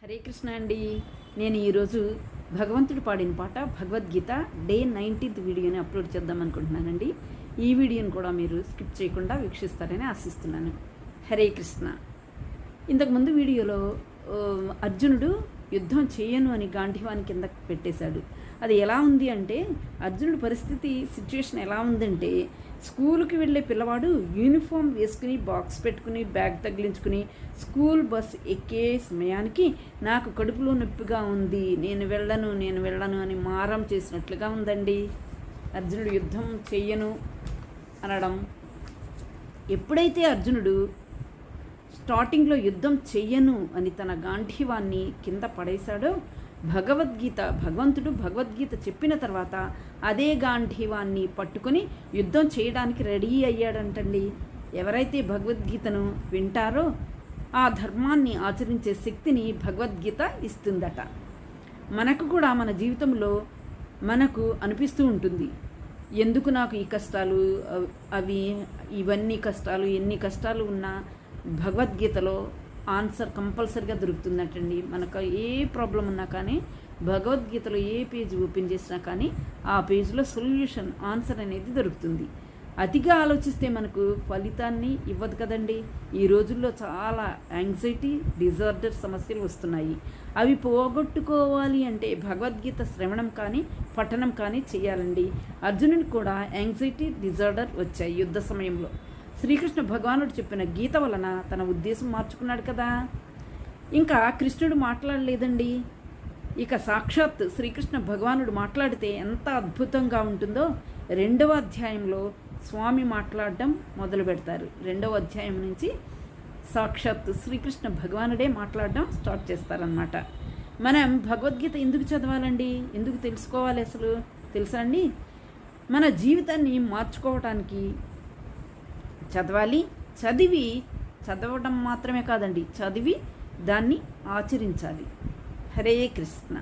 హరే కృష్ణ అండి. నేను ఈరోజు భగవంతుడు పాడిన పాట భగవద్గీత డే 19th వీడియోని అప్లోడ్ చేద్దాం అనుకుంటున్నానండి. ఈ వీడియోని కూడా మీరు స్కిప్ చేయకుండా వీక్షిస్తారని ఆశిస్తున్నాను. హరే కృష్ణ. ఇంతకుముందు వీడియోలో అర్జునుడు యుద్ధం చేయను అని గాంధీవాని కింద పెట్టేశాడు. అది ఎలా ఉంది అంటే, అర్జునుడి సిచ్యువేషన్ ఎలా ఉందంటే, స్కూల్కి వెళ్ళే పిల్లవాడు యూనిఫామ్ వేసుకుని బాక్స్ పెట్టుకుని బ్యాగ్ తగిలించుకుని స్కూల్ బస్ ఎక్కే సమయానికి నాకు కడుపులో నొప్పిగా ఉంది, నేను వెళ్ళను అని మారం చేసినట్లుగా ఉందండి. అర్జునుడు యుద్ధం చెయ్యను అనడం. ఎప్పుడైతే అర్జునుడు స్టార్టింగ్లో యుద్ధం చెయ్యను అని తన గాంధీవాన్ని కింద పడేశాడో, భగవంతుడు భగవద్గీత చెప్పిన తర్వాత అదే గాంధీవాన్ని పట్టుకొని యుద్ధం చేయడానికి రెడీ అయ్యాడంటండి. ఎవరైతే భగవద్గీతను వింటారో ఆ ధర్మాన్ని ఆచరించే శక్తిని భగవద్గీత ఇస్తుందట. మనకు కూడా మన జీవితంలో మనకు అనిపిస్తూ ఉంటుంది, ఎందుకు నాకు ఈ కష్టాలు, ఇవన్నీ కష్టాలు, ఎన్ని కష్టాలు ఉన్నా భగవద్గీతలో ఆన్సర్ కంపల్సరిగా దొరుకుతుందటండి. మనకు ఏ ప్రాబ్లం ఉన్నా కానీ భగవద్గీతలో ఏ పేజ్ ఓపెన్ చేసినా కానీ ఆ పేజ్లో సొల్యూషన్, ఆన్సర్ అనేది దొరుకుతుంది. అతిగా ఆలోచిస్తే మనకు ఫలితాన్ని ఇవ్వదు కదండి. ఈ రోజుల్లో చాలా యాంగ్జైటీ డిజార్డర్ సమస్యలు వస్తున్నాయి. అవి పోగొట్టుకోవాలి అంటే భగవద్గీత శ్రవణం కానీ పఠనం కానీ చేయాలండి. అర్జునుడికి కూడా యాంగ్జైటీ డిజార్డర్ వచ్చాయి యుద్ధ సమయంలో. శ్రీకృష్ణ భగవానుడు చెప్పిన గీత వలన తన ఉద్దేశం మార్చుకున్నాడు కదా. ఇంకా కృష్ణుడు మాట్లాడలేదండి. ఇక సాక్షాత్ శ్రీకృష్ణ భగవానుడు మాట్లాడితే ఎంత అద్భుతంగా ఉంటుందో 2వ అధ్యాయంలో స్వామి మాట్లాడడం మొదలు పెడతారు. 2వ అధ్యాయం నుంచి సాక్షాత్ శ్రీకృష్ణ భగవానుడే మాట్లాడడం స్టార్ట్ చేస్తారనమాట. మనం భగవద్గీత ఎందుకు చదవాలండి, ఎందుకు తెలుసుకోవాలి అసలు తెలుసా అండి? మన జీవితాన్ని మార్చుకోవటానికి చదవాలి. చదవడం మాత్రమే కాదండి, చదివి దాన్ని ఆచరించాలి. హరే కృష్ణ.